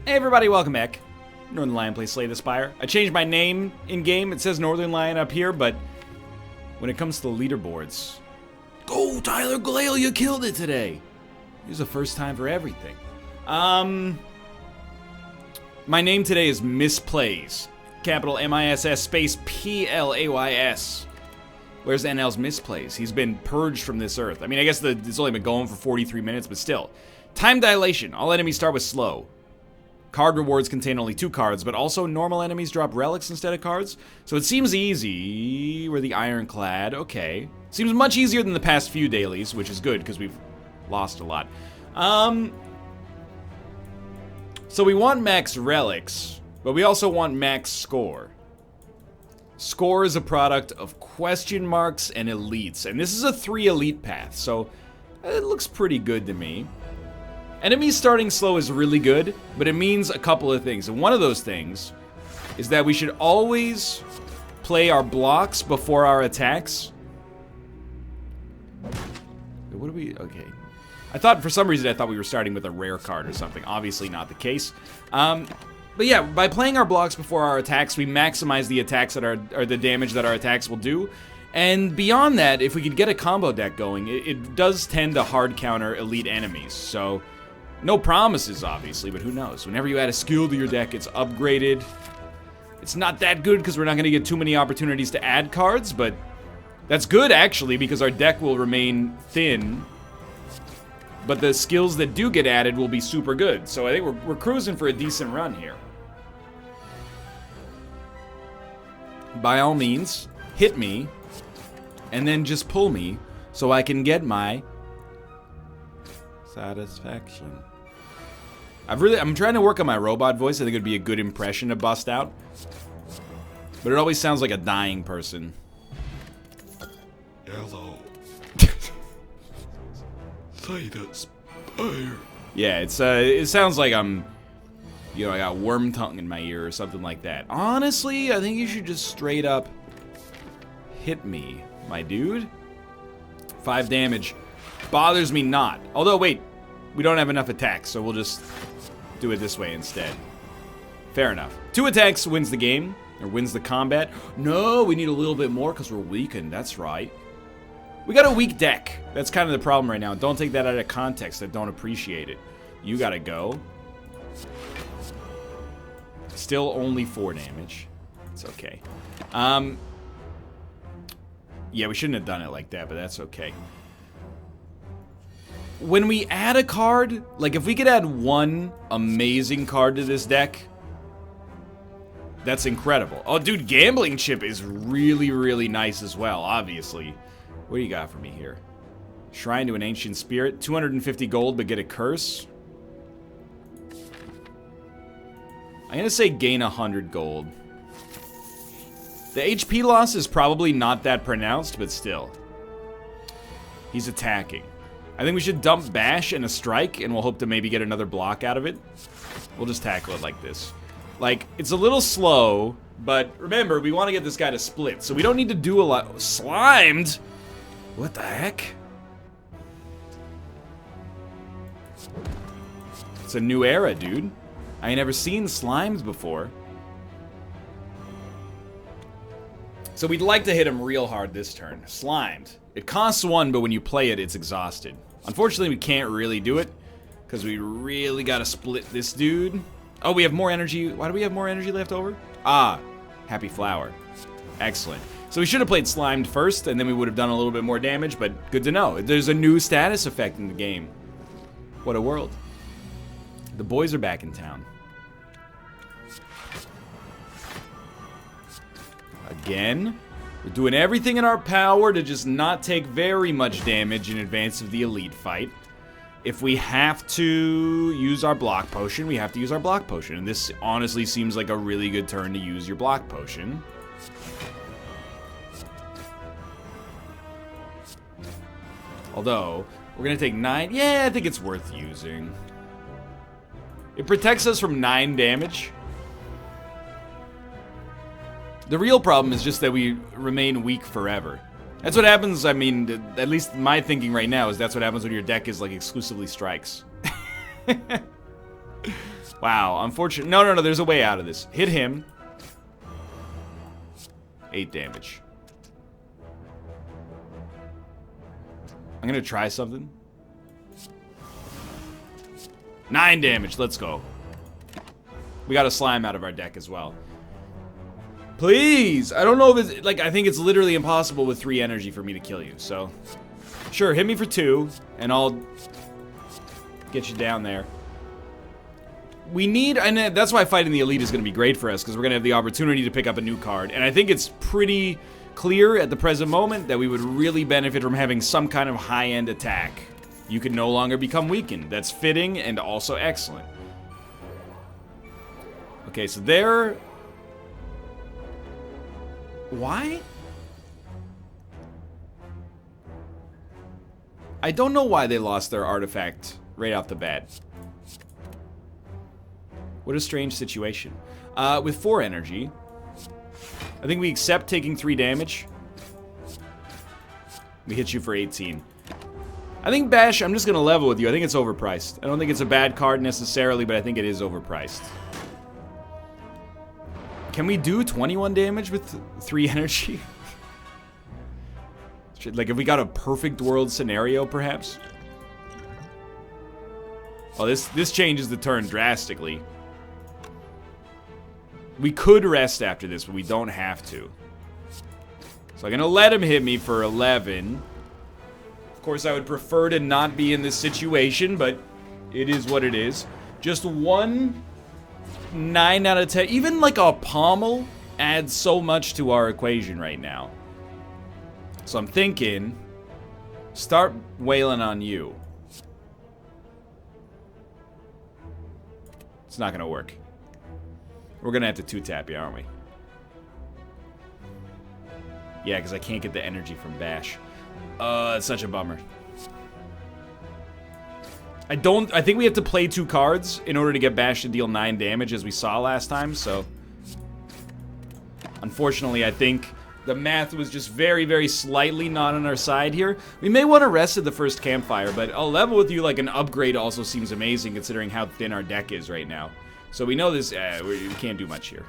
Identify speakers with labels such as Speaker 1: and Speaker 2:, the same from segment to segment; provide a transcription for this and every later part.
Speaker 1: Hey everybody, welcome back. Northernlion plays Slay the Spire. I changed my name in-game. It says Northernlion up here, but when it comes to the leaderboards... Go, Tyler Galale, you killed it today! It was the first time for everything. My name today is Misplays. Capital M-I-S-S space P-L-A-Y-S. Where's NL's Misplays? He's been purged from this earth. I mean, I guess it's only been going for 43 minutes, but still. Time dilation. All enemies start with slow. Card rewards contain only 2 cards, but also normal enemies drop relics instead of cards. So it seems easy. We're the Ironclad. Okay. Seems much easier than the past few dailies, which is good because we've lost a lot. So we want max relics, but we also want max score. Score is a product of question marks and elites, and this is a 3 elite path, so it looks pretty good to me. Enemies starting slow is really good, but it means a couple of things. And one of those things is that we should always play our blocks before our attacks. What do we... Okay. For some reason, I thought we were starting with a rare card or something. Obviously not the case. But yeah, by playing our blocks before our attacks, we maximize the attacks that or the damage that our attacks will do. And beyond that, if we could get a combo deck going, it does tend to hard counter elite enemies. So... no promises, obviously, but who knows? Whenever you add a skill to your deck, it's upgraded. It's not that good because we're not going to get too many opportunities to add cards, but that's good, actually, because our deck will remain thin. But the skills that do get added will be super good. So I think we're cruising for a decent run here. By all means, hit me, and then just pull me so I can get my satisfaction. I'm trying to work on my robot voice. I think it would be a good impression to bust out. But it always sounds like a dying person.
Speaker 2: Hello. Slay the Spire.
Speaker 1: Yeah, it sounds like I'm, I got worm tongue in my ear or something like that. Honestly, I think you should just straight up hit me, my dude. 5 damage. Bothers me not. Although, wait, we don't have enough attacks, so we'll just do it this way instead. Fair enough. 2 attacks wins the game, or wins the combat. No, we need a little bit more because we're weakened. That's right. We got a weak deck. That's kind of the problem right now. Don't take that out of context. I don't appreciate it. You gotta go. Still only 4 damage. It's okay. Yeah, we shouldn't have done it like that, but that's okay. When we add a card, like if we could add 1 amazing card to this deck, that's incredible. Oh, dude, Gambling Chip is really, really nice as well, obviously. What do you got for me here? Shrine to an Ancient Spirit, 250 gold, but get a curse. I'm gonna say gain 100 gold. The HP loss is probably not that pronounced, but still. He's attacking. I think we should dump Bash and a Strike, and we'll hope to maybe get another block out of it. We'll just tackle it like this. Like, it's a little slow, but remember, we want to get this guy to split, so we don't need to do a lot. Slimed? What the heck? It's a new era, dude. I ain't never seen Slimes before. So we'd like to hit him real hard this turn. Slimed. It costs 1, but when you play it, it's exhausted. Unfortunately, we can't really do it, because we really gotta split this dude. Oh, we have more energy. Why do we have more energy left over? Ah, Happy Flower. Excellent. So we should have played Slimed first, and then we would have done a little bit more damage, but good to know. There's a new status effect in the game. What a world. The boys are back in town. Again. We're doing everything in our power to just not take very much damage in advance of the elite fight. If we have to use our block potion, we have to use our block potion. And this honestly seems like a really good turn to use your block potion. Although, we're going to take 9. Yeah, I think it's worth using. It protects us from 9 damage. The real problem is just that we remain weak forever. That's what happens, I mean, at least my thinking right now is that's what happens when your deck is like exclusively strikes. Wow, unfortunate. No, there's a way out of this. Hit him. 8 damage. I'm gonna try something. 9 damage, let's go. We got a slime out of our deck as well. Please! I don't know if it's, like, I think it's literally impossible with 3 energy for me to kill you, so. Sure, hit me for 2, and I'll get you down there. We need, and that's why fighting the elite is going to be great for us, because we're going to have the opportunity to pick up a new card. And I think it's pretty clear at the present moment that we would really benefit from having some kind of high-end attack. You can no longer become weakened. That's fitting and also excellent. Okay, so there... Why? I don't know why they lost their artifact right off the bat. What a strange situation. With 4 energy, I think we accept taking 3 damage. We hit you for 18. I think Bash, I'm just going to level with you. I think it's overpriced. I don't think it's a bad card necessarily, but I think it is overpriced. Can we do 21 damage with 3 energy? Like, if we got a perfect world scenario, perhaps? Oh, this changes the turn drastically. We could rest after this, but we don't have to. So I'm gonna let him hit me for 11. Of course, I would prefer to not be in this situation, but it is what it is. Just one 9 out of 10. Even like a pommel adds so much to our equation right now. So I'm thinking, start wailing on you. It's not gonna work. We're gonna have to 2-tap you, aren't we? Yeah, because I can't get the energy from Bash. It's such a bummer. I think we have to play 2 cards in order to get Bash to deal 9 damage, as we saw last time, so... Unfortunately, I think the math was just very, very slightly not on our side here. We may want to rest at the first campfire, but I'll level with you, like, an upgrade also seems amazing, considering how thin our deck is right now. So we know this, we can't do much here.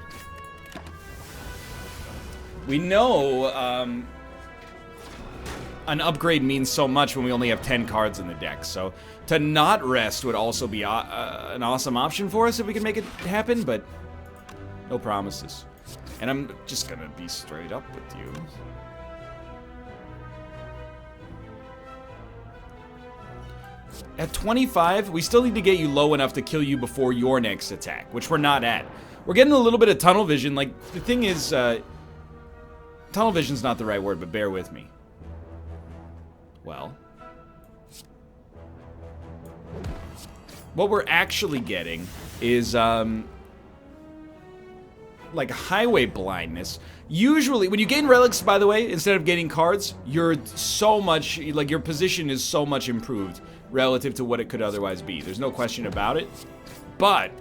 Speaker 1: We know, an upgrade means so much when we only have 10 cards in the deck, so to not rest would also be an awesome option for us if we can make it happen, but no promises. And I'm just gonna be straight up with you. At 25, we still need to get you low enough to kill you before your next attack, which we're not at. We're getting a little bit of tunnel vision. Like, the thing is, tunnel vision's not the right word, but bear with me. Well, what we're actually getting is, like, highway blindness. Usually, when you gain relics, by the way, instead of gaining cards, you're so much, like, your position is so much improved relative to what it could otherwise be. There's no question about it. But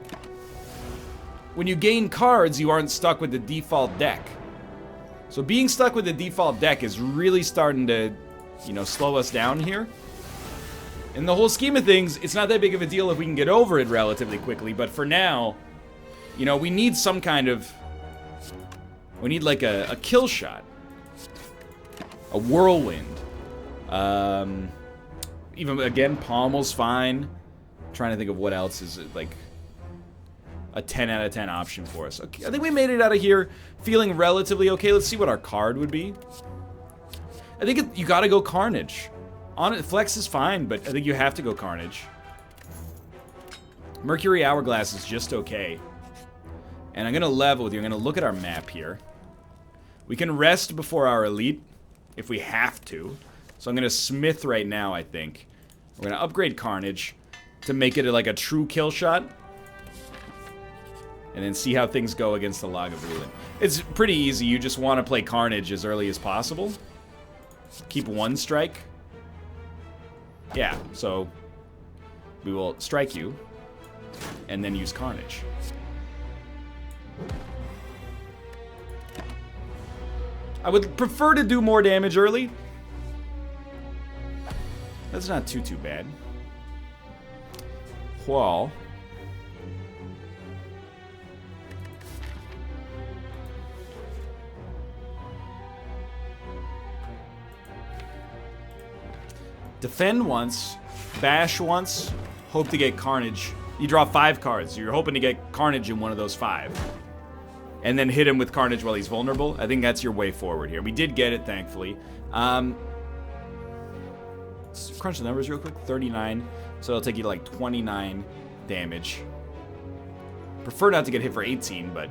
Speaker 1: when you gain cards, you aren't stuck with the default deck. So being stuck with the default deck is really starting to, you know, slow us down here. In the whole scheme of things, it's not that big of a deal if we can get over it relatively quickly, but for now, you know, we need some kind of... We need, like, a kill shot. A whirlwind. Even, again, pommel's fine. I'm trying to think of what else is, like, a 10 out of 10 option for us. Okay, I think we made it out of here feeling relatively okay. Let's see what our card would be. I think you gotta go Carnage. On it, Flex is fine, but I think you have to go Carnage. Mercury Hourglass is just okay. And I'm gonna level with you. I'm gonna look at our map here. We can rest before our elite if we have to. So I'm gonna Smith right now, I think. We're gonna upgrade Carnage to make it like a true kill shot. And then see how things go against the Lagavulin. It's pretty easy. You just want to play Carnage as early as possible. Keep 1 strike. Yeah, so we will strike you and then use Carnage. I would prefer to do more damage early. That's not too bad. Well, defend once, bash once, hope to get Carnage. You draw 5 cards. You're hoping to get Carnage in one of those 5. And then hit him with Carnage while he's vulnerable. I think that's your way forward here. We did get it, thankfully. Let's crunch the numbers real quick. 39. So it'll take you to like 29 damage. Prefer not to get hit for 18, but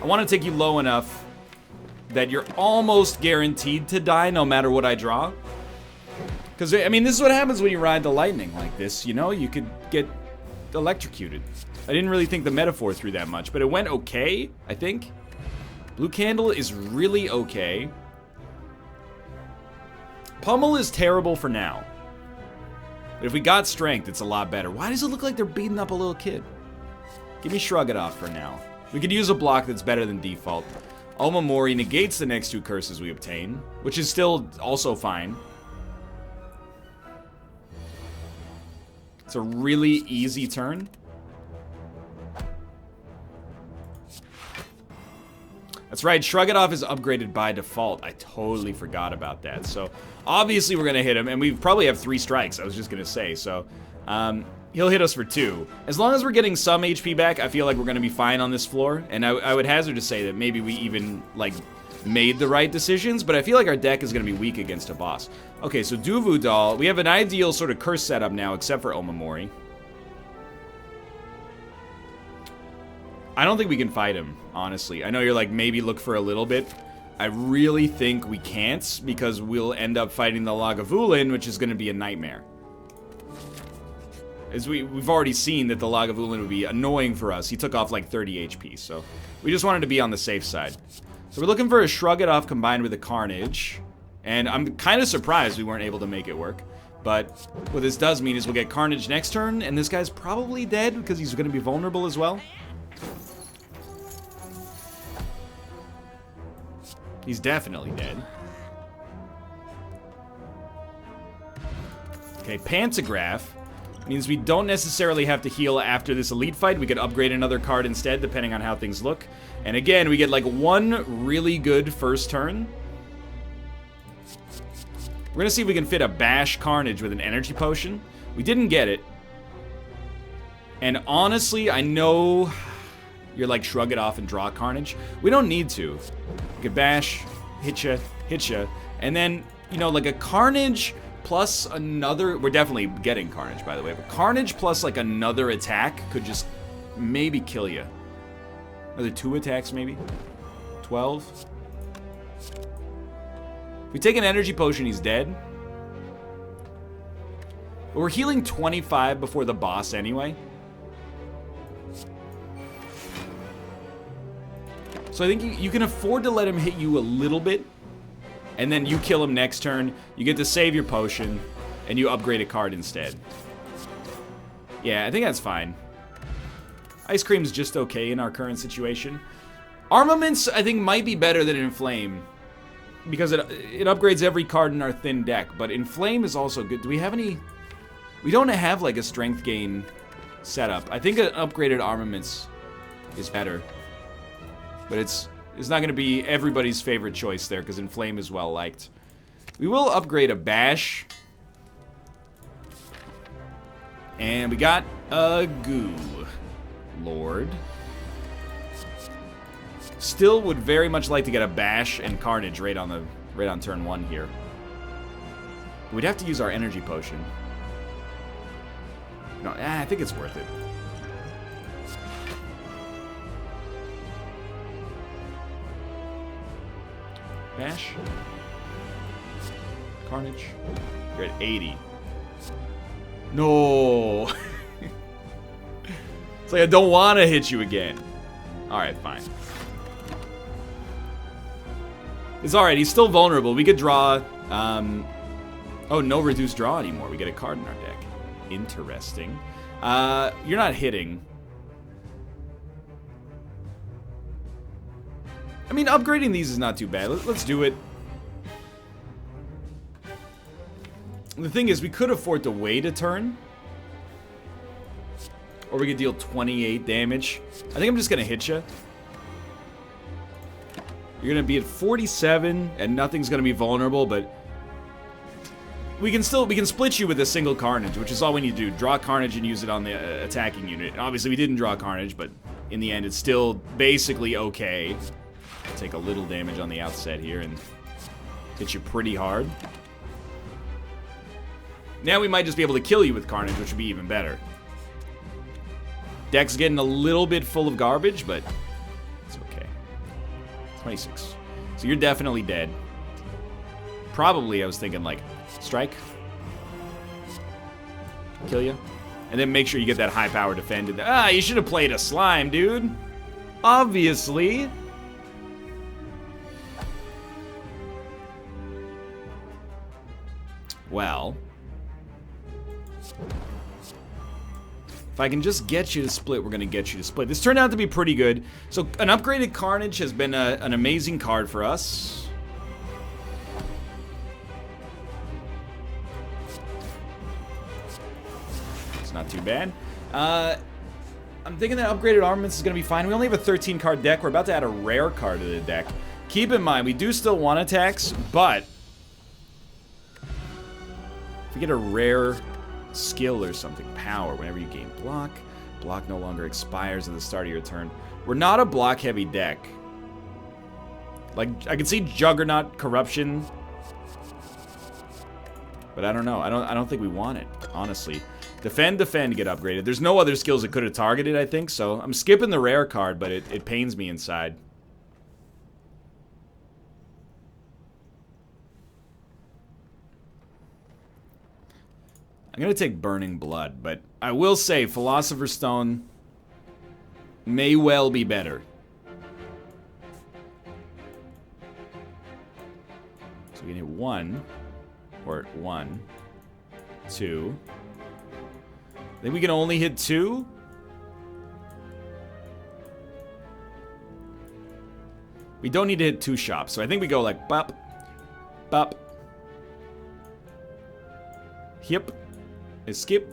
Speaker 1: I want to take you low enough that you're almost guaranteed to die no matter what I draw. Because, I mean, this is what happens when you ride the lightning like this, you know? You could get electrocuted. I didn't really think the metaphor through that much, but it went okay, I think. Blue Candle is really okay. Pummel is terrible for now. But if we got Strength, it's a lot better. Why does it look like they're beating up a little kid? Give me Shrug It Off for now. We could use a block that's better than default. Omamori negates the next 2 curses we obtain, which is still also fine. It's a really easy turn. That's right, Shrug It Off is upgraded by default. I totally forgot about that. So, obviously we're going to hit him, and we probably have 3 strikes, I was just going to say. So, he'll hit us for 2. As long as we're getting some HP back, I feel like we're going to be fine on this floor. And I would hazard to say that maybe we even, like, made the right decisions, but I feel like our deck is going to be weak against a boss. Okay, so Duvu Doll. We have an ideal sort of curse setup now, except for Omamori. I don't think we can fight him, honestly. I know you're like, maybe look for a little bit. I really think we can't, because we'll end up fighting the Lagavulin, which is going to be a nightmare. As we've already seen that the Lagavulin would be annoying for us. He took off like 30 HP, so we just wanted to be on the safe side. So we're looking for a Shrug It Off combined with a Carnage. And I'm kind of surprised we weren't able to make it work. But what this does mean is we'll get Carnage next turn, and this guy's probably dead because he's going to be vulnerable as well. He's definitely dead. Okay, Pantograph means we don't necessarily have to heal after this elite fight. We could upgrade another card instead, depending on how things look. And again, we get like 1 really good first turn. We're gonna see if we can fit a Bash Carnage with an energy potion. We didn't get it. And honestly, I know you're like, Shrug It Off and draw Carnage. We don't need to. We could Bash, hit ya, and then, you know, like a Carnage plus another... We're definitely getting Carnage, by the way. But Carnage plus, like, another attack could just maybe kill you. Another 2 attacks, maybe? 12? If we take an energy potion, he's dead. But we're healing 25 before the boss anyway. So I think you can afford to let him hit you a little bit, and then you kill him next turn, you get to save your potion, and you upgrade a card instead. Yeah, I think that's fine. Ice Cream's just okay in our current situation. Armaments, I think, might be better than Inflame, because it upgrades every card in our thin deck, but Inflame is also good. Do we have any... We don't have, like, a strength gain setup. I think an upgraded Armaments is better. But it's not going to be everybody's favorite choice there, because Inflame is well liked. We will upgrade a Bash. And we got a Goo Lord. Still would very much like to get a Bash and Carnage right on turn 1 here. But we'd have to use our energy potion. No, I think it's worth it. Bash. Carnage. You're at 80. No. It's like I don't want to hit you again. Alright, fine. It's alright, he's still vulnerable. We could draw... Oh, no reduced draw anymore. We get a card in our deck. Interesting. You're not hitting. I mean, upgrading these is not too bad. Let's do it. The thing is, we could afford to wait a turn. Or we could deal 28 damage. I think I'm just going to hit you. You're going to be at 47, and nothing's going to be vulnerable, but... we can split you with a single Carnage, which is all we need to do. Draw Carnage and use it on the attacking unit. Obviously, we didn't draw Carnage, but in the end, it's still basically okay. Take a little damage on the outset here and hit you pretty hard. Now we might just be able to kill you with Carnage, which would be even better. Deck's getting a little bit full of garbage, but it's okay. 26. So you're definitely dead. Probably, I was thinking, like, strike. Kill you. And then make sure you get that high power defend. Ah, you should have played a slime, dude. Obviously. Well. If I can just get you to split, we're going to get you to split. This turned out to be pretty good. So an upgraded Carnage has been an amazing card for us. It's not too bad. I'm thinking that upgraded armaments is going to be fine. We only have a 13 card deck. We're about to add a rare card to the deck. Keep in mind, we do still want attacks, but if we get a rare skill or something, power, whenever you gain block, block no longer expires at the start of your turn. We're not a block heavy deck. Like, I can see Juggernaut, Corruption, but I don't know. I don't think we want it, honestly. Defend, get upgraded. There's no other skills it could have targeted, I think, so I'm skipping the rare card, but it pains me inside. I'm going to take Burning Blood, but I will say Philosopher's Stone may well be better. So we can hit 1, or 1, 2. I think we can only hit 2. We don't need to hit 2 shops, so I think we go like bop, bop, hip. Skip.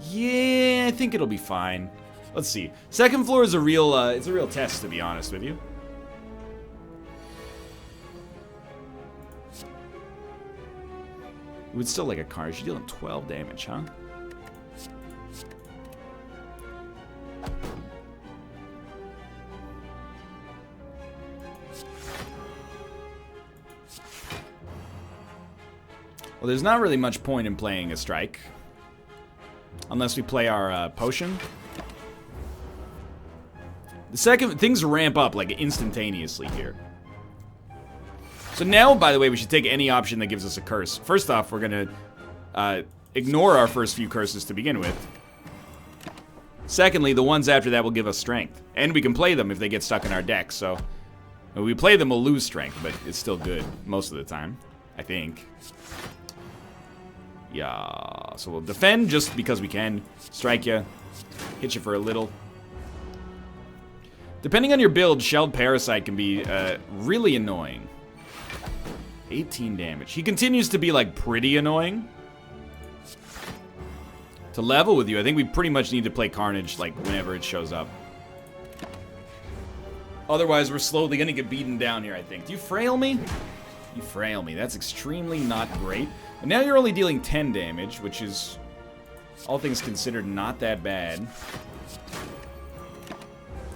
Speaker 1: Yeah, I think it'll be fine. Let's see. Second floor is a real, it's a real test, to be honest with you. We would still like a Carnage. You're dealing 12 damage, huh? Well, there's not really much point in playing a strike. Unless we play our potion. The second, things ramp up like instantaneously here. So now, by the way, we should take any option that gives us a curse. First off, we're gonna ignore our first few curses to begin with. Secondly, the ones after that will give us strength. And we can play them if they get stuck in our deck, so... When we play them, we'll lose strength, but it's still good most of the time. I think. Yeah, so we'll defend just because we can. Strike you. Hit you for a little. Depending on your build, Shelled Parasite can be really annoying. 18 damage. He continues to be, like, pretty annoying. To level with you, I think we pretty much need to play Carnage, like, whenever it shows up. Otherwise, we're slowly gonna get beaten down here, I think. Do you frail me? You frail me. That's extremely not great. And now you're only dealing 10 damage, which is, all things considered, not that bad.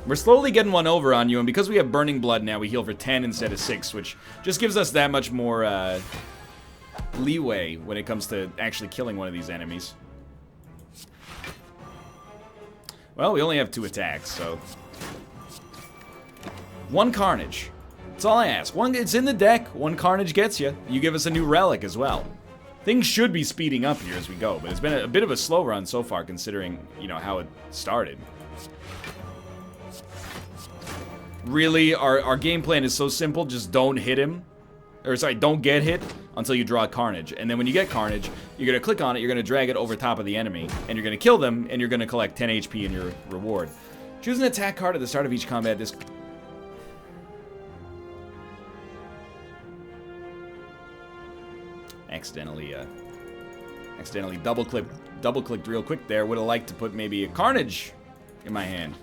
Speaker 1: We're slowly getting one over on you, and because we have Burning Blood now, we heal for 10 instead of 6, which just gives us that much more leeway when it comes to actually killing one of these enemies. Well, we only have 2 attacks, so... 1 Carnage. That's all I ask. It's in the deck. 1 Carnage gets you. You give us a new relic as well. Things should be speeding up here as we go, but it's been a bit of a slow run so far, considering, you know, how it started. Really, our game plan is so simple. Just don't hit him. Or, sorry, don't get hit until you draw Carnage. And then when you get Carnage, you're going to click on it, you're going to drag it over top of the enemy, and you're going to kill them, and you're going to collect 10 HP in your reward. Choose an attack card at the start of each combat. This... Accidentally double-clicked real quick there. Would have liked to put maybe a Carnage in my hand.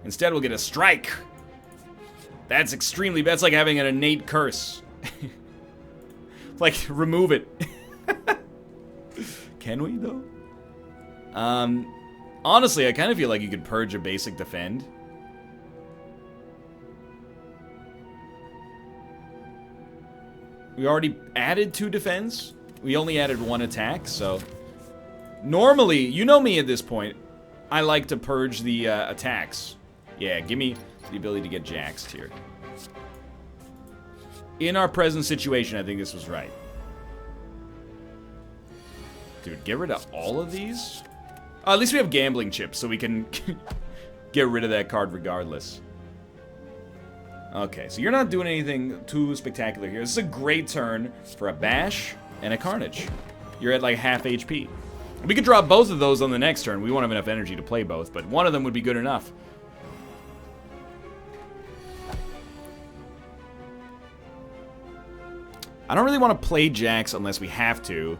Speaker 1: Instead, we'll get a Strike. That's extremely bad. That's like having an innate curse. Like, remove it. Can we, though? Honestly, I kind of feel like you could purge a basic defend. We already added 2 defense. We only added 1 attack, so... Normally, you know me at this point, I like to purge the attacks. Yeah, give me the ability to get jaxed here. In our present situation, I think this was right. Dude, get rid of all of these? At least we have gambling chips, so we can get rid of that card regardless. Okay, so you're not doing anything too spectacular here. This is a great turn for a bash and a carnage. You're at like half HP. We could drop both of those on the next turn. We won't have enough energy to play both, but one of them would be good enough. I don't really want to play Jax unless we have to.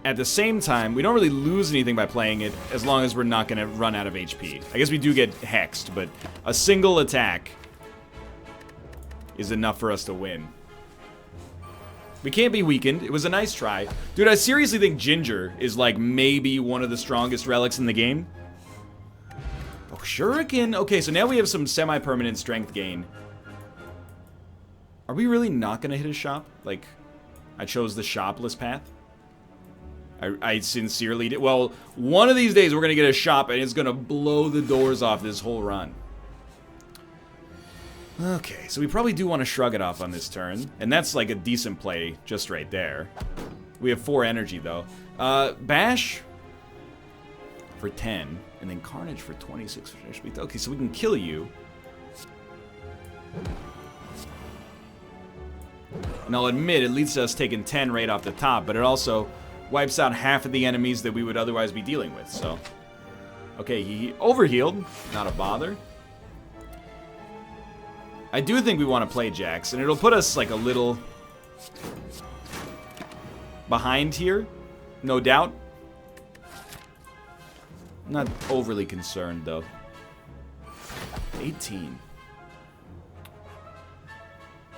Speaker 1: At the same time, we don't really lose anything by playing it as long as we're not going to run out of HP. I guess we do get hexed, but a single attack is enough for us to win. We can't be weakened. It was a nice try. Dude, I seriously think Ginger is like maybe one of the strongest relics in the game. Oh, Shuriken. Okay, so now we have some semi-permanent strength gain. Are we really not going to hit a shop? Like, I chose the shopless path? I sincerely did. Well, one of these days we're going to get a shop and it's going to blow the doors off this whole run. Okay, so we probably do want to shrug it off on this turn. And that's like a decent play just right there. We have 4 energy, though. Bash for 10. And then Carnage for 26. Okay, so we can kill you. And I'll admit, it leads to us taking 10 right off the top. But it also wipes out half of the enemies that we would otherwise be dealing with, so... Okay, he overhealed. Not a bother. I do think we want to play Jax, and it'll put us, like, a little... behind here. No doubt. I'm not overly concerned, though. 18.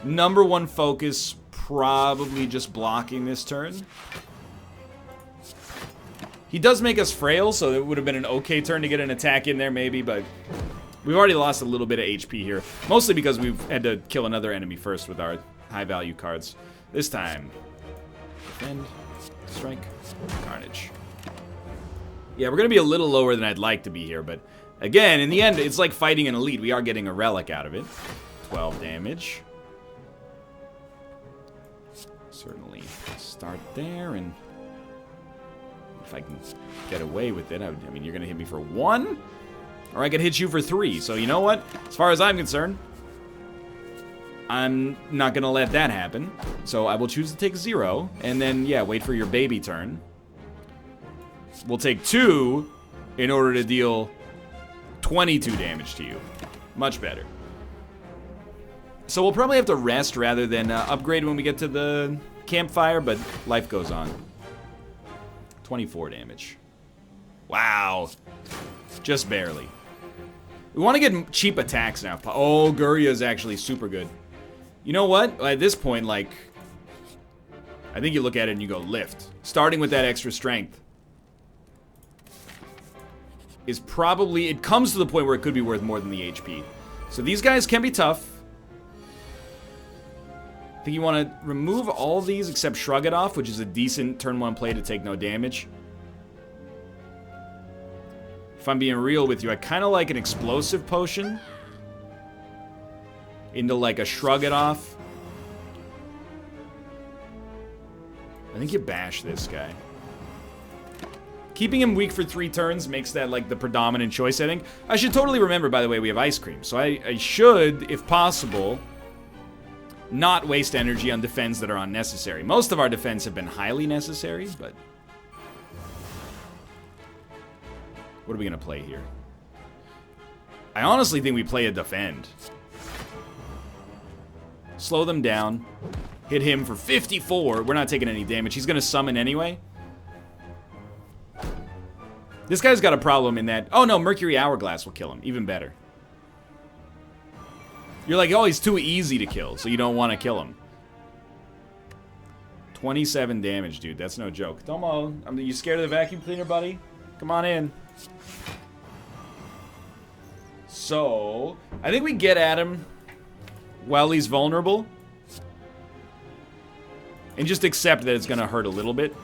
Speaker 1: Number 1 focus, probably just blocking this turn. He does make us frail, so it would have been an okay turn to get an attack in there, maybe, but we've already lost a little bit of HP here. Mostly because we've had to kill another enemy first with our high-value cards. This time, defend, strike, carnage. Yeah, we're going to be a little lower than I'd like to be here, but again, in the end, it's like fighting an elite. We are getting a relic out of it. 12 damage. Certainly start there, and if I can get away with it, I mean, you're going to hit me for 1? Or I could hit you for 3. So you know what? As far as I'm concerned, I'm not going to let that happen. So I will choose to take 0. And then, yeah, wait for your baby turn. We'll take 2 in order to deal 22 damage to you. Much better. So we'll probably have to rest rather than upgrade when we get to the campfire, but life goes on. 24 damage. Wow. Just barely. We want to get cheap attacks now. Oh, Guria is actually super good. You know what? At this point, like, I think you look at it and you go lift. Starting with that extra strength is probably... It comes to the point where it could be worth more than the HP. So these guys can be tough. I think you want to remove all these except Shrug It Off, which is a decent turn 1 play to take no damage. If I'm being real with you, I kind of like an Explosive Potion into like a Shrug It Off. I think you bash this guy. Keeping him weak for 3 turns makes that like the predominant choice, I think. I should totally remember, by the way, we have Ice Cream. So I should, if possible, not waste energy on defense that are unnecessary. Most of our defense have been highly necessary, but... What are we going to play here? I honestly think we play a defend. Slow them down. Hit him for 54. We're not taking any damage. He's going to summon anyway. This guy's got a problem in that... Oh no, Mercury Hourglass will kill him. Even better. You're like, oh, he's too easy to kill, so you don't want to kill him. 27 damage, dude. That's no joke. Tomo, you scared of the vacuum cleaner, buddy? Come on in. So, I think we get at him while he's vulnerable. And just accept that it's going to hurt a little bit.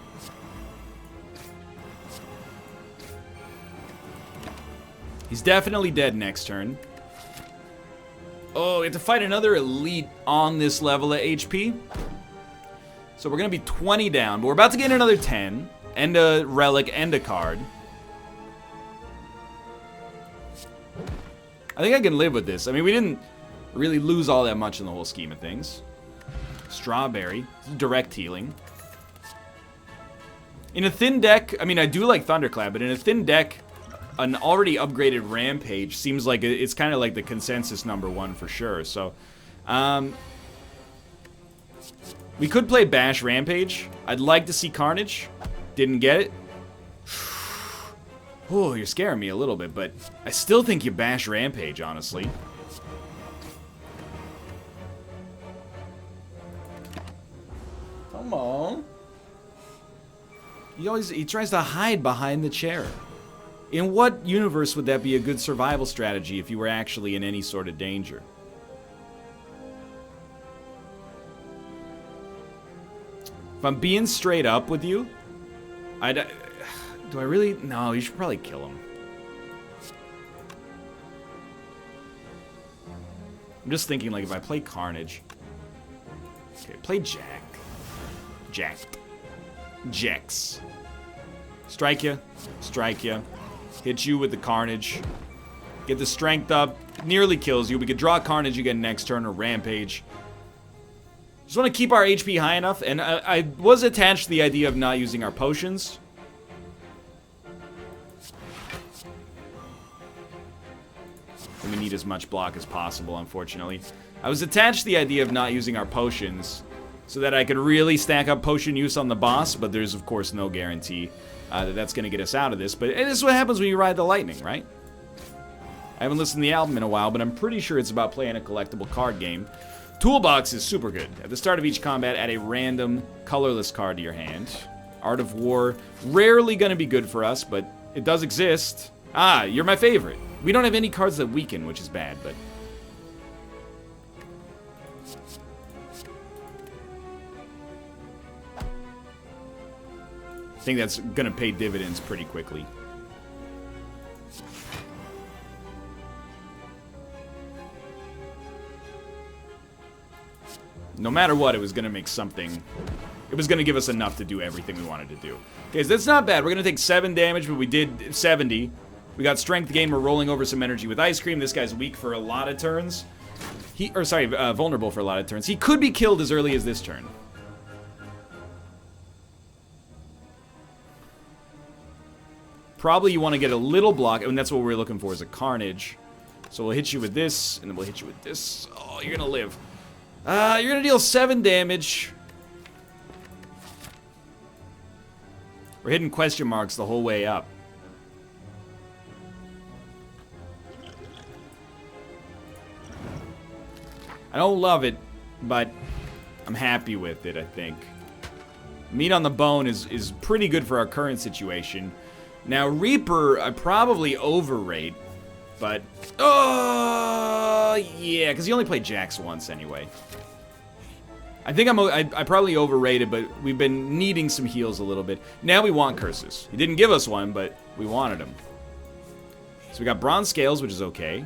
Speaker 1: He's definitely dead next turn. Oh, we have to fight another elite on this level of HP. So we're going to be 20 down, but we're about to get another 10. And a relic and a card. I think I can live with this. I mean, we didn't really lose all that much in the whole scheme of things. Strawberry. Direct healing. In a thin deck, I mean, I do like Thunderclap, but in a thin deck, an already upgraded Rampage seems like it's kind of like the consensus #1 for sure. So, we could play Bash Rampage. I'd like to see Carnage. Didn't get it. Oh, you're scaring me a little bit, but I still think you Bash Rampage, honestly. Come on. He tries to hide behind the chair. In what universe would that be a good survival strategy if you were actually in any sort of danger? If I'm being straight up with you, do I really? No, you should probably kill him. I'm just thinking, like, if I play Carnage. Okay, play Jack. Jax. Strike ya. Hit you with the Carnage. Get the strength up. Nearly kills you. We could draw Carnage again next turn or Rampage. Just want to keep our HP high enough. And I was attached to the idea of not using our potions. And we need as much block as possible, unfortunately. I was attached to the idea of not using our potions so that I could really stack up potion use on the boss, but there's, of course, no guarantee that that's going to get us out of this. But this is what happens when you ride the lightning, right? I haven't listened to the album in a while, but I'm pretty sure it's about playing a collectible card game. Toolbox is super good. At the start of each combat, add a random colorless card to your hand. Art of War, rarely going to be good for us, but it does exist. Ah, you're my favorite. We don't have any cards that weaken, which is bad, but... I think that's gonna pay dividends pretty quickly. No matter what, it was gonna make something. It was gonna give us enough to do everything we wanted to do. Okay, so that's not bad. We're gonna take 7 damage, but we did 70. We got strength gain. We're rolling over some energy with Ice Cream. This guy's weak for a lot of turns. Vulnerable for a lot of turns. He could be killed as early as this turn. Probably you want to get a little block, and that's what we're looking for is a Carnage. So we'll hit you with this, and then we'll hit you with this. Oh, you're gonna live. You're gonna deal 7 damage. We're hitting question marks the whole way up. I don't love it, but I'm happy with it, I think. Meat on the bone is pretty good for our current situation. Now, Reaper, I probably overrate, but... Oh, yeah, because he only played Jax once anyway. I think I probably overrated, but we've been needing some heals a little bit. Now we want curses. He didn't give us one, but we wanted them. So we got bronze scales, which is okay.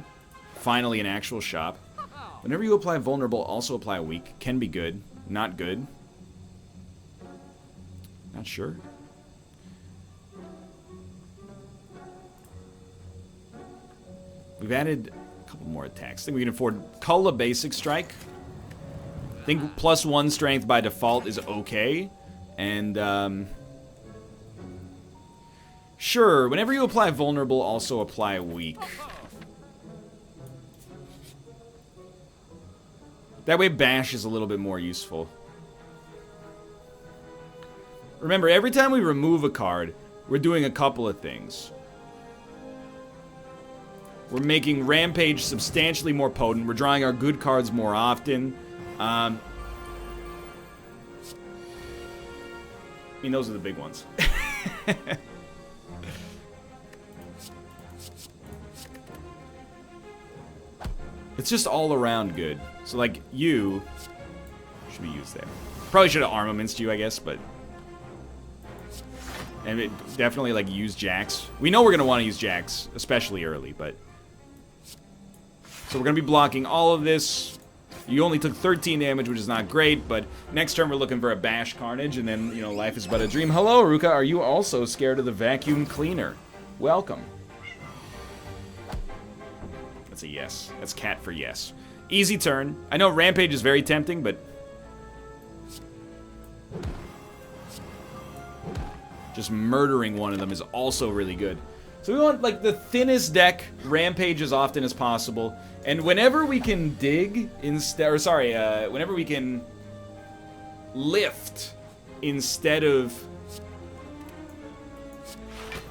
Speaker 1: Finally, an actual shop. Whenever you apply vulnerable, also apply weak. Can be good. Not good. Not sure. We've added a couple more attacks. I think we can afford Cull Basic Strike. I think +1 strength by default is okay. And, sure, whenever you apply vulnerable, also apply weak. That way bash is a little bit more useful. Remember, every time we remove a card, we're doing a couple of things. We're making Rampage substantially more potent. We're drawing our good cards more often. I mean, those are the big ones. It's just all around good. So, like, you should be used there. Probably should have armamentsed you, I guess, but... And it definitely, like, use jacks. We know we're going to want to use jacks, especially early, but... So we're going to be blocking all of this. You only took 13 damage, which is not great, but next turn we're looking for a Bash Carnage, and then, you know, life is but a dream. Hello, Aruka. Are you also scared of the vacuum cleaner? Welcome. That's a yes. That's cat for yes. Easy turn. I know Rampage is very tempting, but... just murdering one of them is also really good. So we want, like, the thinnest deck, Rampage as often as possible. And whenever we can dig instead, or sorry, whenever we can lift instead of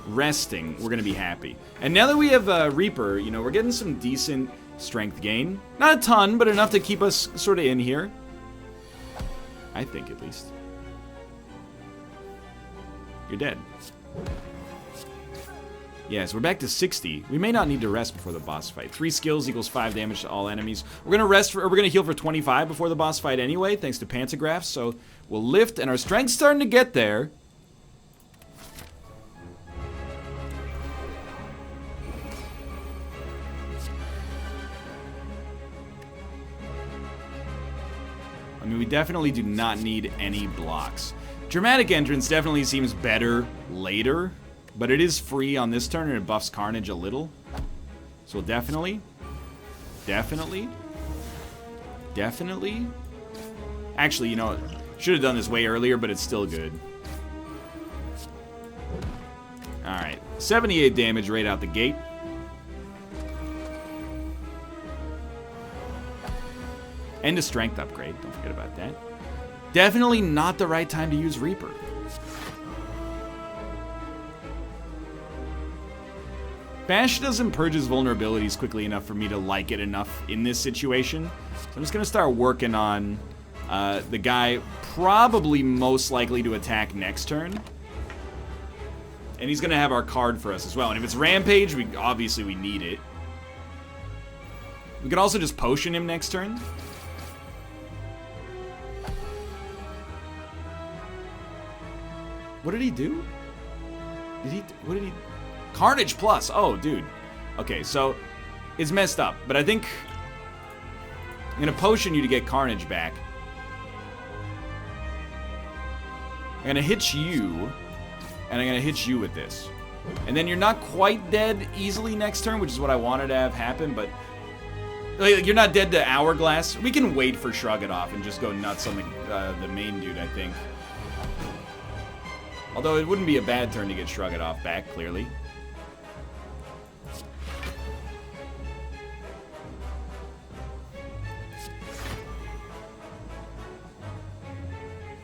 Speaker 1: resting, we're gonna be happy. And now that we have Reaper, you know, we're getting some decent strength gain. Not a ton, but enough to keep us sort of in here. I think, at least. You're dead. Yes, we're back to 60. We may not need to rest before the boss fight. 3 skills equals 5 damage to all enemies. We're gonna rest for, or we're gonna heal for 25 before the boss fight anyway, thanks to Pantographs. So we'll lift, and our strength's starting to get there. I mean, we definitely do not need any blocks. Dramatic Entrance definitely seems better later, but it is free on this turn and it buffs Carnage a little. So definitely. Actually, you know, should have done this way earlier, but it's still good. Alright, 78 damage right out the gate. And a strength upgrade, don't forget about that. Definitely not the right time to use Reaper. Bash doesn't purge his vulnerabilities quickly enough for me to like it enough in this situation. So I'm just going to start working on the guy probably most likely to attack next turn. And he's going to have our card for us as well. And if it's Rampage, obviously we need it. We could also just potion him next turn. What did he do? What did he... Carnage plus. Oh, dude. Okay, so it's messed up, but I think I'm gonna potion you to get Carnage back. I'm gonna hit you, and I'm gonna hit you with this. And then you're not quite dead easily next turn, which is what I wanted to have happen, but like, you're not dead to Hourglass. We can wait for Shrug It Off and just go nuts on the main dude, I think. Although it wouldn't be a bad turn to get Shrug It Off back, clearly.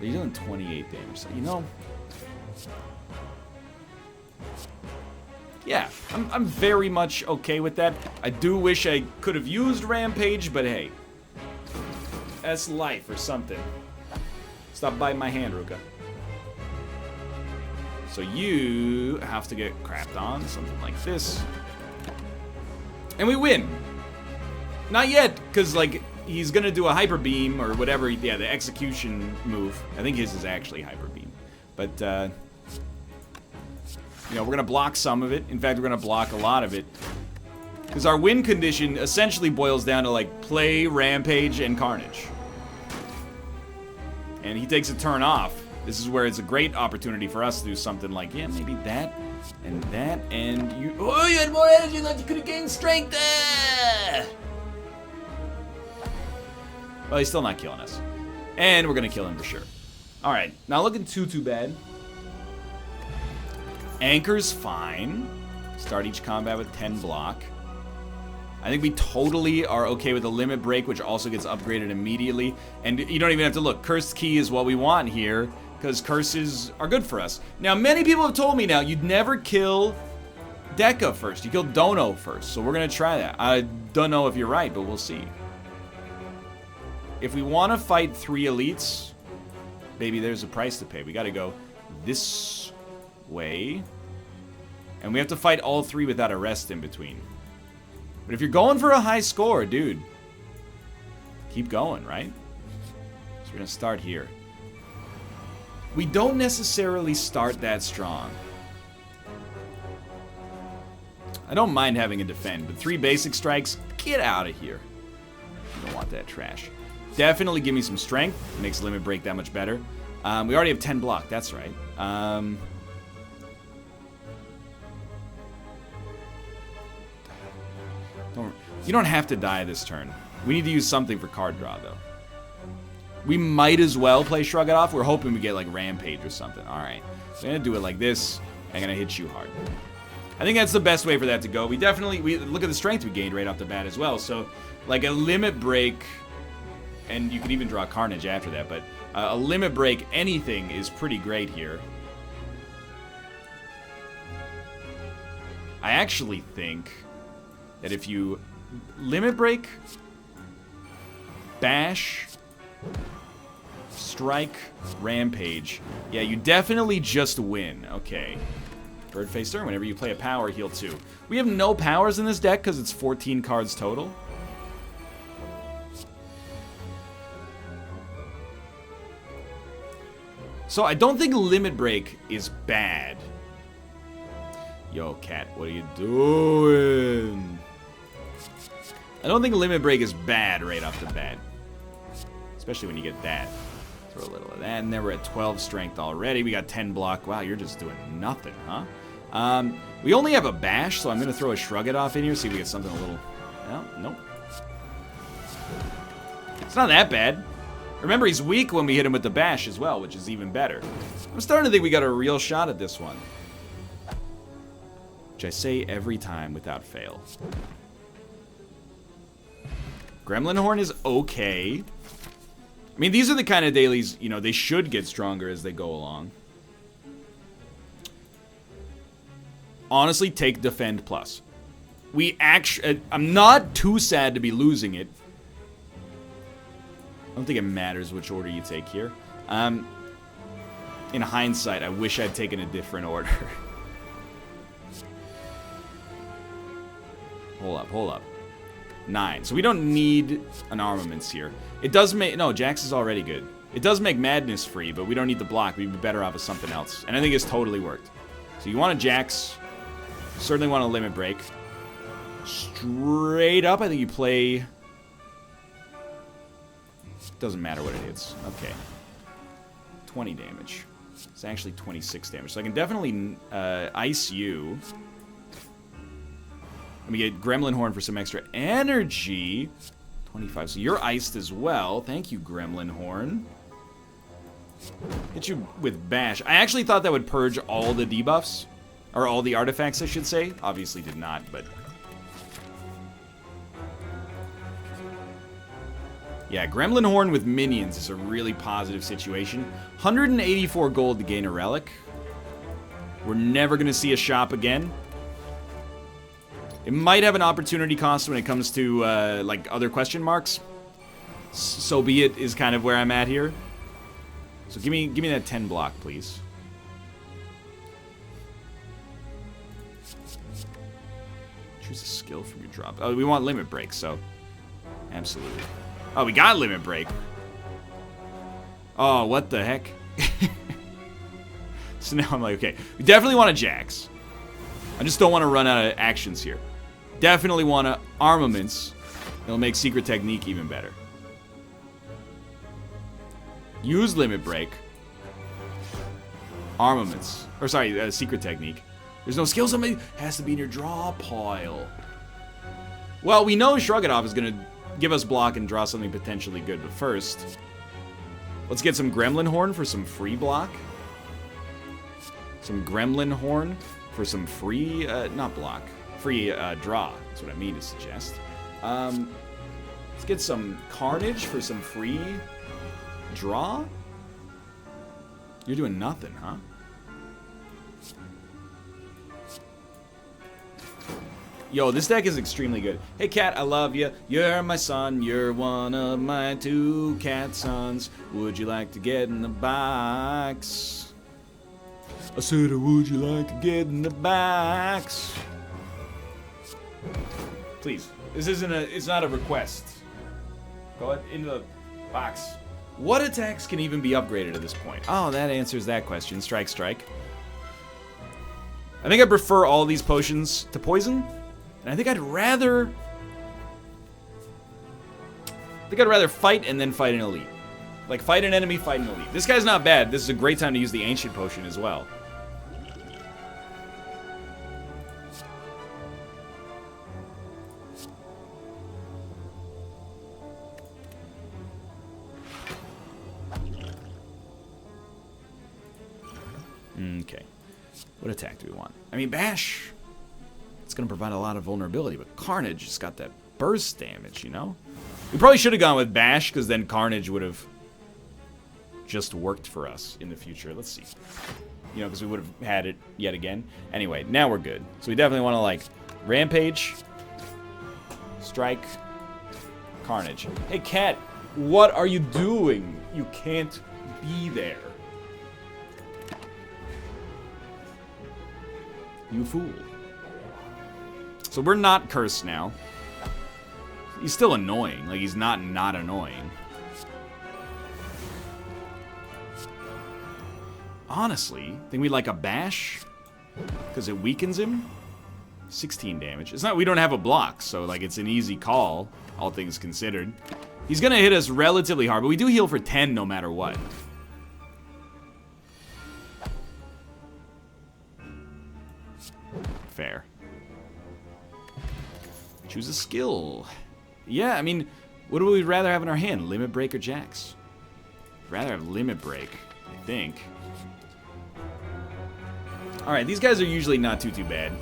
Speaker 1: He's doing 28 damage, so, you know... Yeah, I'm very much okay with that. I do wish I could have used Rampage, but hey. That's life or something. Stop biting my hand, Ruka. So you have to get crapped on, something like this. And we win. Not yet, because, like, he's going to do a Hyper Beam or whatever. Yeah, the execution move. I think his is actually Hyper Beam. But, you know, we're going to block some of it. In fact, we're going to block a lot of it. Because our win condition essentially boils down to, like, play, Rampage, and Carnage. And he takes a turn off. This is where it's a great opportunity for us to do something like, yeah, maybe that, and you... Oh, you had more energy than you could have gained strength! Well, he's still not killing us. And we're going to kill him for sure. Alright, not looking too bad. Anchor's fine. Start each combat with 10 block. I think we totally are okay with the limit break, which also gets upgraded immediately. And you don't even have to look. Cursed Key is what we want here, because curses are good for us. Now, many people have told me now, you'd never kill Dekka first. You kill Dono first, so we're going to try that. I don't know if you're right, but we'll see. If we want to fight 3 elites, baby, there's a price to pay. We got to go this way. And we have to fight all 3 without a rest in between. But if you're going for a high score, dude, keep going, right? So we're going to start here. We don't necessarily start that strong. I don't mind having a defend, but 3 basic strikes, get out of here. You don't want that trash. Definitely give me some strength. It makes limit break that much better. We already have 10 block, that's right. You don't have to die this turn. We need to use something for card draw, though. We might as well play Shrug It Off. We're hoping we get, like, Rampage or something. Alright. So I'm going to do it like this. I'm going to hit you hard. I think that's the best way for that to go. We look at the strength we gained right off the bat as well. So, like, a limit break, and you can even draw Carnage after that, but a limit break, anything is pretty great here. I actually think that if you limit break, bash, strike, rampage, yeah, you definitely just win. Okay. Bird face turn. Whenever you play a power, heal 2. We have no powers in this deck because it's 14 cards total. So I don't think limit break is bad. Yo, cat, what are you doing? I don't think limit break is bad right off the bat. Especially when you get that. Throw a little of that in there. We're at 12 strength already. We got 10 block. Wow, you're just doing nothing, huh? We only have a bash, so I'm going to throw a Shrug It Off in here, see if we get something a little... No, nope. It's not that bad. Remember, he's weak when we hit him with the bash as well, which is even better. I'm starting to think we got a real shot at this one. Which I say every time without fail. Gremlin Horn is okay. I mean, these are the kind of dailies, you know, they should get stronger as they go along. Honestly, take Defend Plus. I'm not too sad to be losing it. I don't think it matters which order you take here. In hindsight, I wish I'd taken a different order. Hold up. 9. So we don't need an armaments here. It does make... No, Jax is already good. It does make Madness free, but we don't need the block. We'd be better off with something else. And I think it's totally worked. So you want a Jax. Certainly want a limit break. Straight up, I think you play... Doesn't matter what it hits. Okay. 20 damage. It's actually 26 damage. So I can definitely ice you. Let me get Gremlin Horn for some extra energy. 25. So you're iced as well. Thank you, Gremlin Horn. Hit you with Bash. I actually thought that would purge all the debuffs. Or all the artifacts, I should say. Obviously did not, but... Yeah, Gremlin Horn with minions is a really positive situation. 184 gold to gain a relic. We're never going to see a shop again. It might have an opportunity cost when it comes to, like, other question marks. So be it is kind of where I'm at here. So give me that 10 block, please. Choose a skill from your drop. Oh, we want limit break, so... Absolutely. Oh, we got limit break. Oh, what the heck? So now I'm like, okay. We definitely want a Jax. I just don't want to run out of actions here. Definitely want to armaments. It'll make Secret Technique even better. Use limit break. Armaments. Or sorry, Secret Technique. There's no skill. Somebody has to be in your draw pile. Well, we know Shrug It Off is going to give us block and draw something potentially good. But first, let's get some Gremlin Horn for some free block. Some Gremlin Horn for some free, not block, free draw. That's what I mean to suggest. Let's get some Carnage for some free draw. You're doing nothing, huh? Yo, this deck is extremely good. Hey, cat, I love you. You're my son. You're one of my 2 cat sons. Would you like to get in the box? I said, would you like to get in the box? Please. This isn't it's not a request. Go ahead into the box. What attacks can even be upgraded at this point? Oh, that answers that question. Strike, strike. I think I prefer all these potions to poison. And I think I'd rather fight and then fight an elite. Like, fight an enemy, fight an elite. This guy's not bad. This is a great time to use the ancient potion as well. Okay. What attack do we want? I mean, Bash. It's going to provide a lot of vulnerability, but Carnage has got that burst damage, you know? We probably should have gone with Bash, because then Carnage would have just worked for us in the future. Let's see. You know, because we would have had it yet again. Anyway, now we're good. So we definitely want to, like, Rampage, Strike, Carnage. Hey, Cat, what are you doing? You can't be there. You fool. So we're not cursed now. He's still annoying. Like, he's not annoying. Honestly, think we'd like a Bash? Because it weakens him? 16 damage. It's not, we don't have a block, so, like, it's an easy call, all things considered. He's gonna hit us relatively hard, but we do heal for 10 no matter what. Fair. Choose a skill. Yeah, I mean, what would we rather have in our hand? Limit Break or Jax? Rather have Limit Break, I think. Alright, these guys are usually not too bad.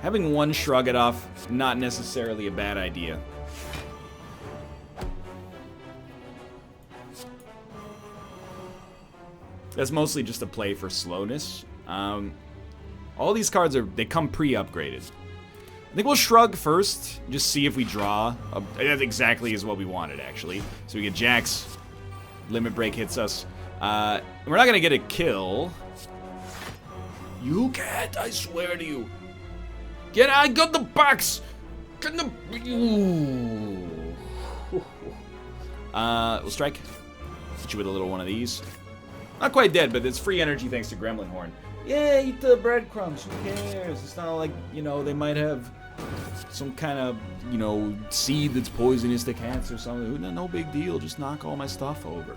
Speaker 1: Having one shrug it off, not necessarily a bad idea. That's mostly just a play for slowness. All these cards they come pre-upgraded. I think we'll shrug first, just see if we draw. That exactly is what we wanted, actually. So we get Jax, Limit Break hits us. We're not gonna get a kill. You can't, I swear to you. I got the box. Get the. Ooh. We'll strike. Hit you with a little one of these. Not quite dead, but it's free energy thanks to Gremlin Horn. Yeah, eat the breadcrumbs. Who cares? It's not like, you know, they might have some kind of, you know, seed that's poisonous to cats or something. No big deal. Just knock all my stuff over.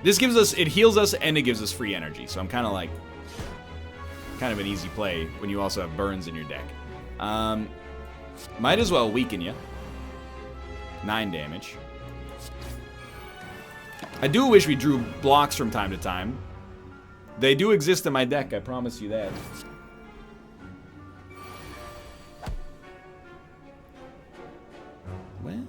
Speaker 1: This gives us, it heals us and it gives us free energy. So I'm kind of like, kind of an easy play when you also have burns in your deck. Might as well weaken you. 9 damage. I do wish we drew blocks from time to time. They do exist in my deck, I promise you that. Well,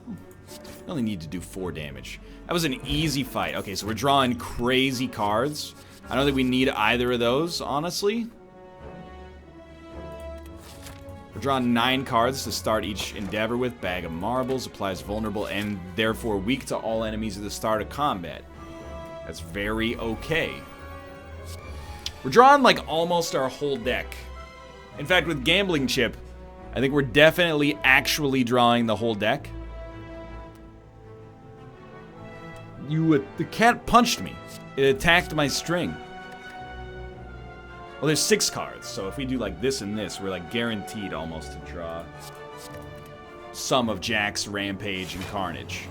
Speaker 1: I only need to do 4 damage. That was an easy fight. Okay, so we're drawing crazy cards. I don't think we need either of those, honestly. We're drawing 9 cards to start each endeavor with. Bag of Marbles applies vulnerable and therefore weak to all enemies at the start of combat. That's very okay. We're drawing like almost our whole deck. In fact, with Gambling Chip, I think we're definitely actually drawing the whole deck. The cat punched me. It attacked my string. Well, there's 6 cards, so if we do like this and this, we're like guaranteed almost to draw some of Jax, Rampage, and Carnage.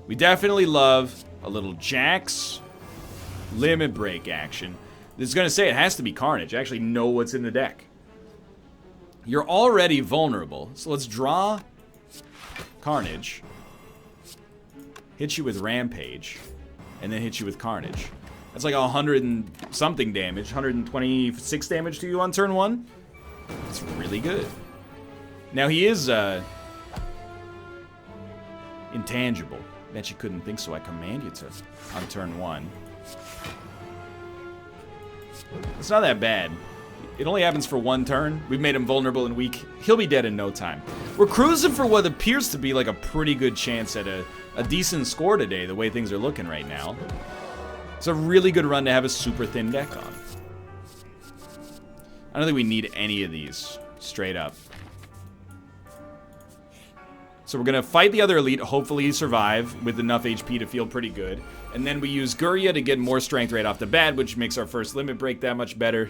Speaker 1: We definitely love a little Jax Limit Break action. This is going to say it has to be Carnage. I actually know what's in the deck. You're already vulnerable, so let's draw Carnage, hit you with Rampage, and then hit you with Carnage. That's like 100 and something damage, 126 damage to you on turn 1. That's really good. Now he is intangible. Bet you couldn't think so. I command you to on turn 1. It's not that bad. It only happens for one turn. We've made him vulnerable and weak. He'll be dead in no time. We're cruising for what appears to be like a pretty good chance at a decent score today, the way things are looking right now. It's a really good run to have a super thin deck on. I don't think we need any of these, straight up. So we're going to fight the other elite, hopefully survive with enough HP to feel pretty good. And then we use Guria to get more strength right off the bat, which makes our first limit break that much better.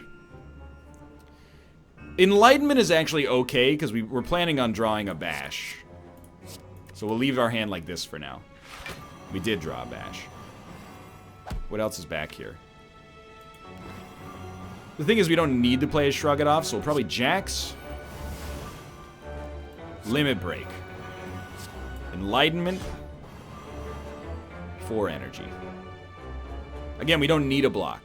Speaker 1: Enlightenment is actually okay, because we're planning on drawing a bash. So we'll leave our hand like this for now. We did draw a bash. What else is back here? The thing is, we don't need to play a Shrug It Off, so we'll probably Jax. Limit Break. Enlightenment. 4 energy. Again, we don't need a block.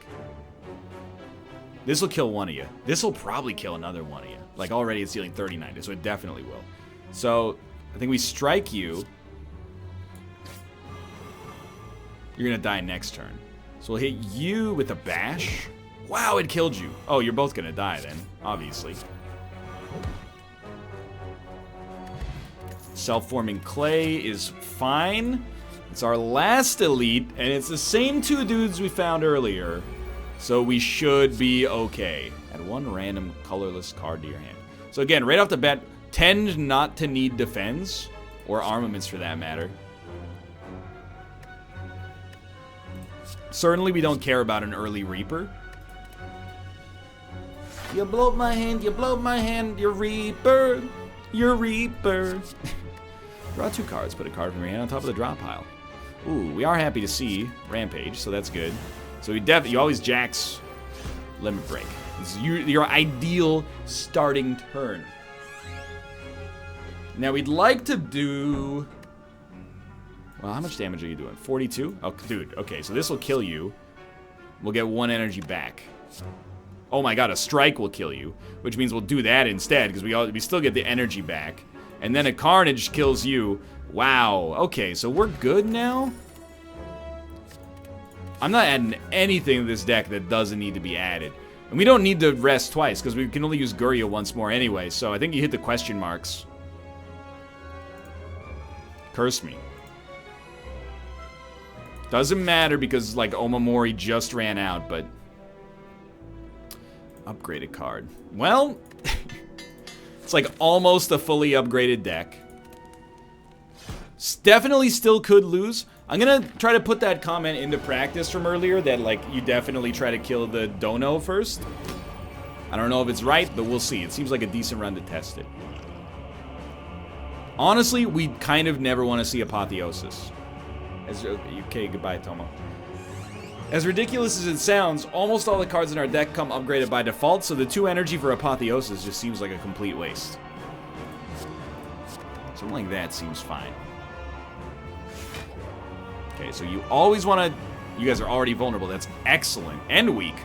Speaker 1: This will kill one of you. This will probably kill another one of you. Like, already it's dealing 39, so it definitely will. So, I think we strike you. You're gonna die next turn. So we'll hit you with a bash. Wow, it killed you. Oh, you're both gonna die then, obviously. Self-forming clay is fine. It's our last elite, and it's the same 2 dudes we found earlier. So we should be okay. Add 1 random colorless card to your hand. So again, right off the bat, tend not to need defense, or armaments for that matter. Certainly we don't care about an early Reaper. You blow my hand, you blow my hand, you Reaper, you Reaper. Draw 2 cards, put a card from your hand on top of the draw pile. Ooh, we are happy to see Rampage, so that's good. So you always Jax Limit Break. This is your ideal starting turn. Now we'd like to do... Well, how much damage are you doing? 42? Oh, dude, okay, so this will kill you. We'll get 1 energy back. Oh my god, a strike will kill you, which means we'll do that instead, because we still get the energy back. And then a Carnage kills you. Wow, okay, so we're good now? I'm not adding anything to this deck that doesn't need to be added. And we don't need to rest twice, because we can only use Guria once more anyway, so I think you hit the question marks. Curse me. Doesn't matter, because, like, Omamori just ran out, but... Upgraded card. Well... It's like almost a fully upgraded deck. Definitely still could lose. I'm gonna try to put that comment into practice from earlier that, like, you definitely try to kill the Dono first. I don't know if it's right, but we'll see. It seems like a decent run to test it. Honestly, we kind of never want to see Apotheosis. Okay, goodbye, Tomo. As ridiculous as it sounds, almost all the cards in our deck come upgraded by default, so the 2 energy for Apotheosis just seems like a complete waste. Something like that seems fine. Okay, so you always want to... You guys are already vulnerable. That's excellent. And weak.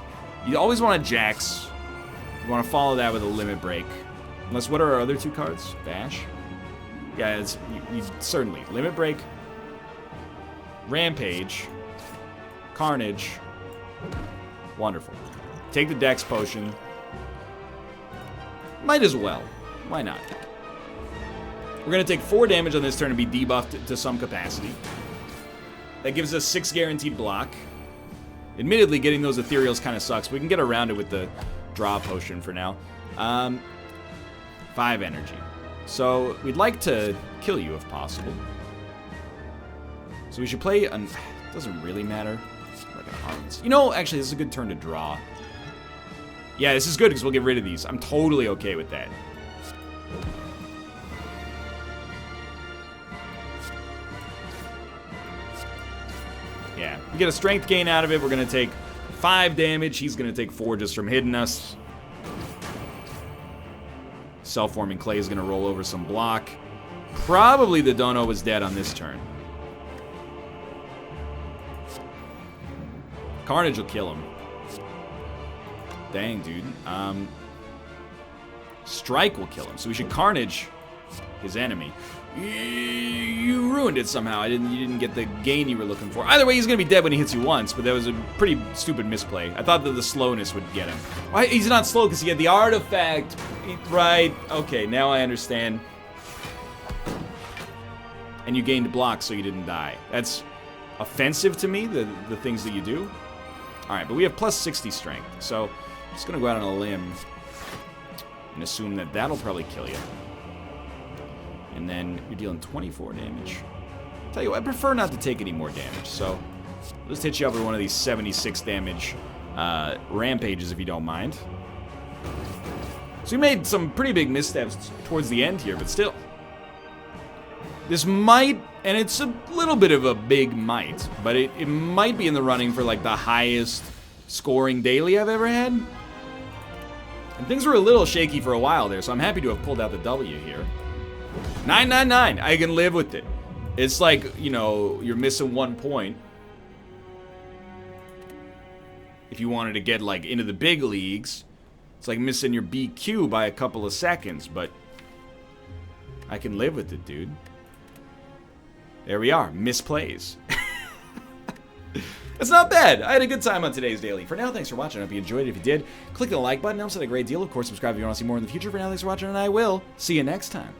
Speaker 1: You always want to Jax. You want to follow that with a Limit Break. Unless, what are our other 2 cards? Bash? Yeah, it's... You certainly. Limit Break. Rampage. Carnage. Wonderful. Take the Dex Potion. Might as well. Why not? We're going to take 4 damage on this turn and be debuffed to some capacity. That gives us 6 guaranteed block. Admittedly, getting those Ethereals kind of sucks. We can get around it with the Draw Potion for now. 5 energy. So, we'd like to kill you if possible. So we should play... Doesn't really matter. Like an Arms. You know, actually, this is a good turn to draw. Yeah, this is good because we'll get rid of these. I'm totally okay with that. Yeah, we get a strength gain out of it. We're going to take 5 damage. He's going to take 4 just from hitting us. Self-forming clay is going to roll over some block. Probably the Dono was dead on this turn. Carnage will kill him. Dang, dude. Strike will kill him. So we should Carnage his enemy. You ruined it somehow. You didn't get the gain you were looking for. Either way, he's gonna be dead when he hits you once, but that was a pretty stupid misplay. I thought that the slowness would get him. Why? He's not slow because he had the artifact. Right. Okay, now I understand. And you gained block so you didn't die. That's offensive to me, the things that you do. Alright, but we have plus 60 strength, so I'm just gonna go out on a limb and assume that that'll probably kill you. And then you're dealing 24 damage. Tell you what, I prefer not to take any more damage, so I'll just hit you up with one of these 76 damage rampages if you don't mind. So we made some pretty big missteps towards the end here, but still. This might, and it's a little bit of a big might, but it might be in the running for like the highest scoring daily I've ever had. And things were a little shaky for a while there, so I'm happy to have pulled out the W here. 999, I can live with it. It's like, you know, you're missing 1 point. If you wanted to get like into the big leagues, it's like missing your BQ by a couple of seconds, but I can live with it, dude. There we are, misplays. It's not bad. I had a good time on today's daily. For now, thanks for watching. I hope you enjoyed it. If you did, click the like button. It helps out a great deal. Of course, subscribe if you want to see more in the future. For now, thanks for watching, and I will see you next time.